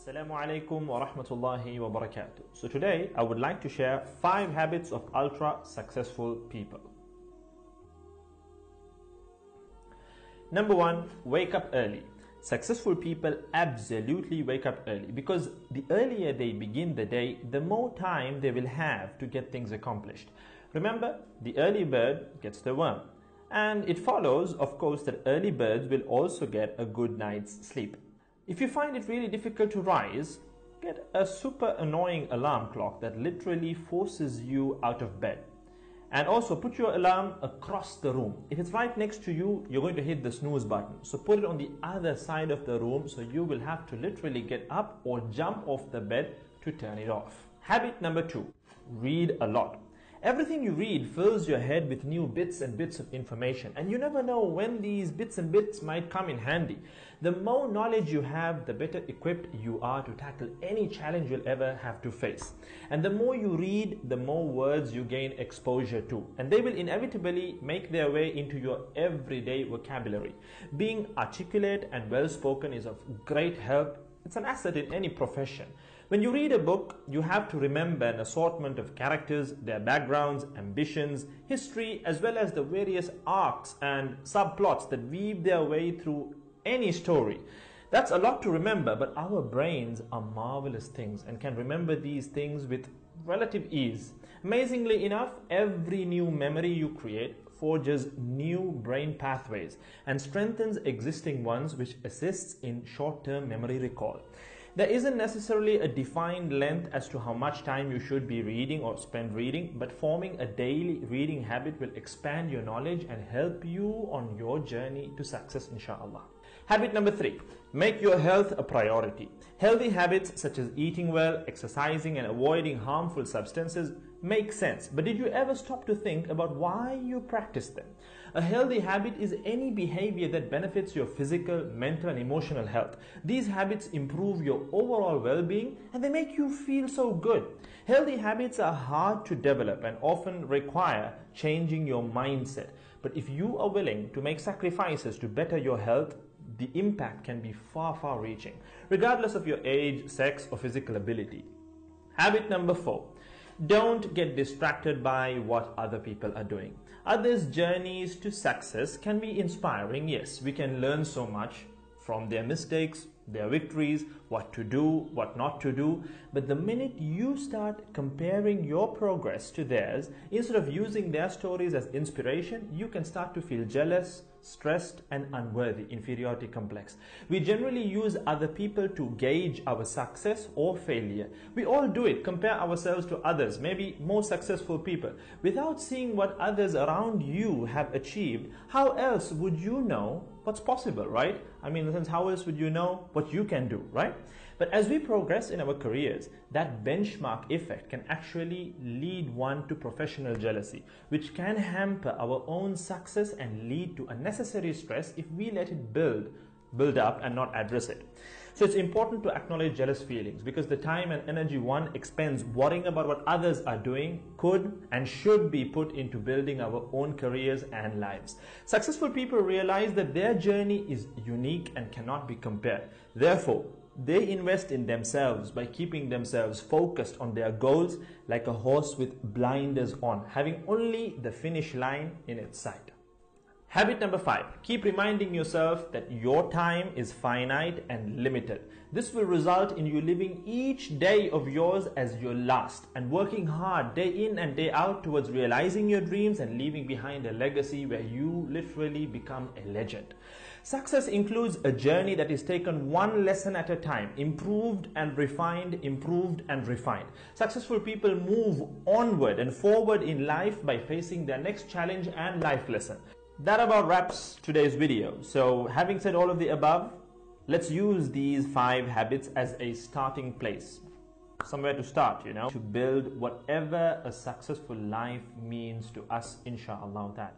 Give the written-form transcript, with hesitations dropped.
Assalamu alaikum wa rahmatullahi wa barakatuh. So today I would like to share 5 habits of ultra successful people. Number 1, wake up early. Successful people absolutely wake up early because the earlier they begin the day, the more time they will have to get things accomplished. Remember, the early bird gets the worm. And it follows, of course, that early birds will also get a good night's sleep. If you find it really difficult to rise, get a super annoying alarm clock that literally forces you out of bed. And also put your alarm across the room. If it's right next to you, you're going to hit the snooze button. So put it on the other side of the room so you will have to literally get up or jump off the bed to turn it off. Habit number 2, read a lot. Everything you read fills your head with new bits and bits of information, and you never know when these bits and bits might come in handy. The more knowledge you have, the better equipped you are to tackle any challenge you'll ever have to face. And the more you read, the more words you gain exposure to, and they will inevitably make their way into your everyday vocabulary. Being articulate and well-spoken is of great help. It's an asset in any profession. When you read a book, you have to remember an assortment of characters, their backgrounds, ambitions, history, as well as the various arcs and subplots that weave their way through any story. That's a lot to remember, but our brains are marvelous things and can remember these things with relative ease. Amazingly enough, every new memory you create forges new brain pathways and strengthens existing ones, which assists in short-term memory recall. There isn't necessarily a defined length as to how much time you should be reading or spend reading, but forming a daily reading habit will expand your knowledge and help you on your journey to success, inshallah. Habit number 3, make your health a priority. Healthy habits such as eating well, exercising, and avoiding harmful substances make sense, but did you ever stop to think about why you practice them? A healthy habit is any behavior that benefits your physical, mental, and emotional health. These habits improve your overall well-being and they make you feel so good. Healthy habits are hard to develop and often require changing your mindset. But if you are willing to make sacrifices to better your health, the impact can be far reaching, regardless of your age, sex, or physical ability. Habit number 4. Don't get distracted by what other people are doing. Others' journeys to success can be inspiring. Yes, we can learn so much from their mistakes, their victories, what to do, what not to do. But the minute you start comparing your progress to theirs, instead of using their stories as inspiration, you can start to feel jealous, stressed, and unworthy, inferiority complex. We generally use other people to gauge our success or failure. We all do it, compare ourselves to others, maybe more successful people. Without seeing what others around you have achieved, how else would you know what's possible, right? I mean, in a sense, how else would you know what you can do, right? But as we progress in our careers, that benchmark effect can actually lead one to professional jealousy, which can hamper our own success and lead to unnecessary stress if we let it build up and not address it. So it's important to acknowledge jealous feelings because the time and energy one expends worrying about what others are doing could and should be put into building our own careers and lives. Successful people realize that their journey is unique and cannot be compared. Therefore, they invest in themselves by keeping themselves focused on their goals like a horse with blinders on, having only the finish line in its sight. Habit number 5, keep reminding yourself that your time is finite and limited. This will result in you living each day of yours as your last and working hard day in and day out towards realizing your dreams and leaving behind a legacy where you literally become a legend. Success includes a journey that is taken one lesson at a time, improved and refined, improved and refined. Successful people move onward and forward in life by facing their next challenge and life lesson. That about wraps today's video. So having said all of the above, let's use these 5 habits as a starting place. Somewhere to start, to build whatever a successful life means to us, inshallah.